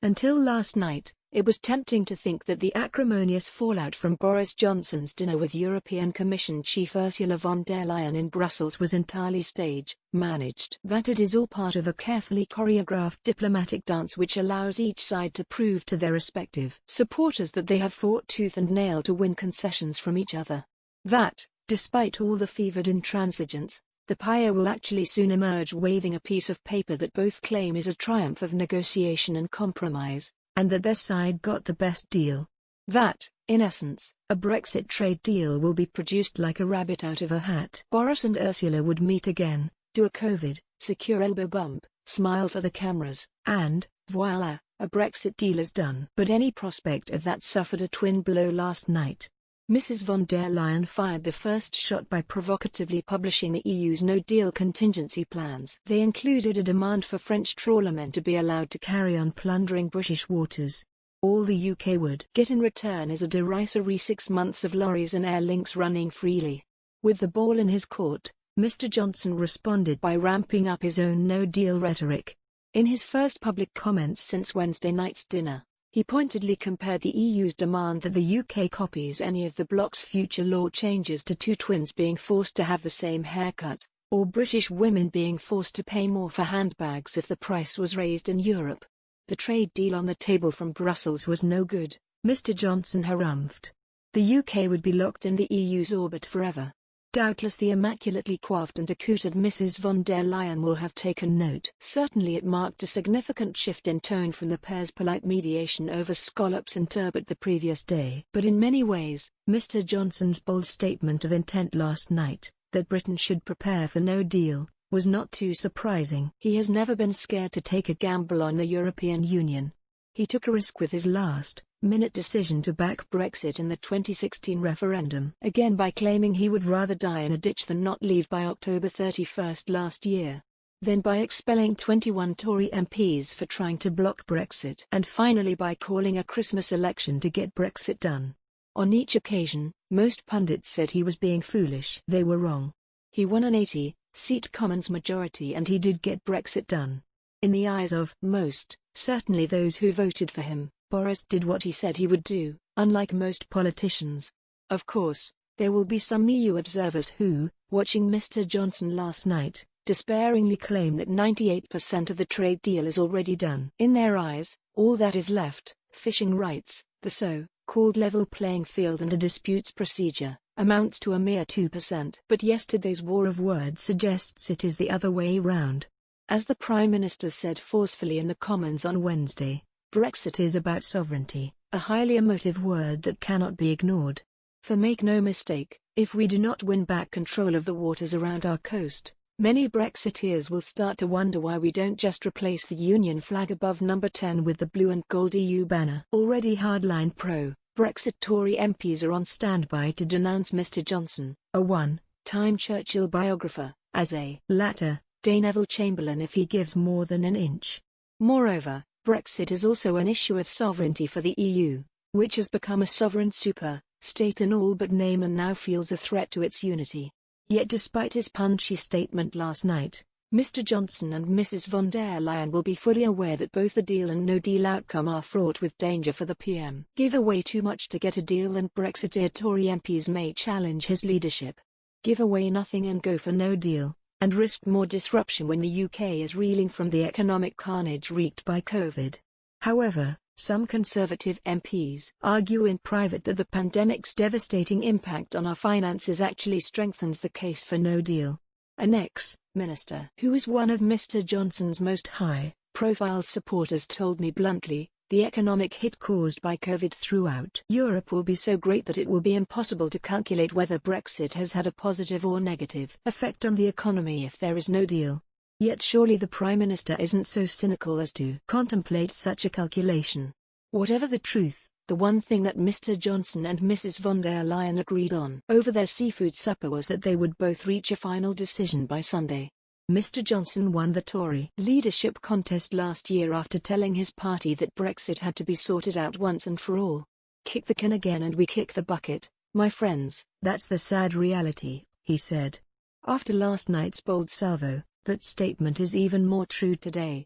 Until last night, it was tempting to think that the acrimonious fallout from Boris Johnson's dinner with European Commission Chief Ursula von der Leyen in Brussels was entirely stage-managed. That it is all part of a carefully choreographed diplomatic dance which allows each side to prove to their respective supporters that they have fought tooth and nail to win concessions from each other. That, despite all the fevered intransigence, the pair will actually soon emerge waving a piece of paper that both claim is a triumph of negotiation and compromise, and that their side got the best deal. That, in essence, a Brexit trade deal will be produced like a rabbit out of a hat. Boris and Ursula would meet again, do a COVID-secure elbow bump, smile for the cameras, and, voila, a Brexit deal is done. But any prospect of that suffered a twin blow last night. Mrs. von der Leyen fired the first shot by provocatively publishing the EU's no-deal contingency plans. They included a demand for French trawlermen to be allowed to carry on plundering British waters. All the UK would get in return is a derisory 6 months of lorries and air links running freely. With the ball in his court, Mr. Johnson responded by ramping up his own no-deal rhetoric. In his first public comments since Wednesday night's dinner, he pointedly compared the EU's demand that the UK copies any of the bloc's future law changes to two twins being forced to have the same haircut, or British women being forced to pay more for handbags if the price was raised in Europe. The trade deal on the table from Brussels was no good, Mr. Johnson harumphed. The UK would be locked in the EU's orbit forever. Doubtless the immaculately coiffed and accoutered Mrs. von der Leyen will have taken note. Certainly it marked a significant shift in tone from the pair's polite mediation over scallops and turbot the previous day. But in many ways, Mr. Johnson's bold statement of intent last night, that Britain should prepare for no deal, was not too surprising. He has never been scared to take a gamble on the European Union. He took a risk with his last-minute decision to back Brexit in the 2016 referendum. Again by claiming he would rather die in a ditch than not leave by October 31 last year. Then by expelling 21 Tory MPs for trying to block Brexit. And finally by calling a Christmas election to get Brexit done. On each occasion, most pundits said he was being foolish. They were wrong. He won an 80-seat Commons majority and he did get Brexit done. In the eyes of most, certainly those who voted for him, Boris did what he said he would do, unlike most politicians. Of course, there will be some EU observers who, watching Mr. Johnson last night, despairingly claim that 98% of the trade deal is already done. In their eyes, all that is left, fishing rights, the so-called level playing field and a disputes procedure, amounts to a mere 2%. But yesterday's war of words suggests it is the other way round. As the Prime Minister said forcefully in the Commons on Wednesday, Brexit is about sovereignty, a highly emotive word that cannot be ignored. For make no mistake, if we do not win back control of the waters around our coast, many Brexiteers will start to wonder why we don't just replace the Union flag above number 10 with the blue and gold EU banner. Already hardline pro-Brexit Tory MPs are on standby to denounce Mr. Johnson, a one-time Churchill biographer, as a latter-day Neville Chamberlain if he gives more than an inch. Moreover, Brexit is also an issue of sovereignty for the EU, which has become a sovereign super-state in all but name and now feels a threat to its unity. Yet despite his punchy statement last night, Mr. Johnson and Mrs. von der Leyen will be fully aware that both the deal and no-deal outcome are fraught with danger for the PM. Give away too much to get a deal and Brexiteer Tory MPs may challenge his leadership. Give away nothing and go for no deal, and risk more disruption when the UK is reeling from the economic carnage wreaked by COVID. However, some Conservative MPs argue in private that the pandemic's devastating impact on our finances actually strengthens the case for no deal. An ex-minister who is one of Mr. Johnson's most high-profile supporters told me bluntly, the economic hit caused by COVID throughout Europe will be so great that it will be impossible to calculate whether Brexit has had a positive or negative effect on the economy if there is no deal. Yet surely the Prime Minister isn't so cynical as to contemplate such a calculation. Whatever the truth, the one thing that Mr. Johnson and Mrs. von der Leyen agreed on over their seafood supper was that they would both reach a final decision by Sunday. Mr. Johnson won the Tory leadership contest last year after telling his party that Brexit had to be sorted out once and for all. Kick the can again and we kick the bucket, my friends. That's the sad reality, he said. After last night's bold salvo, that statement is even more true today.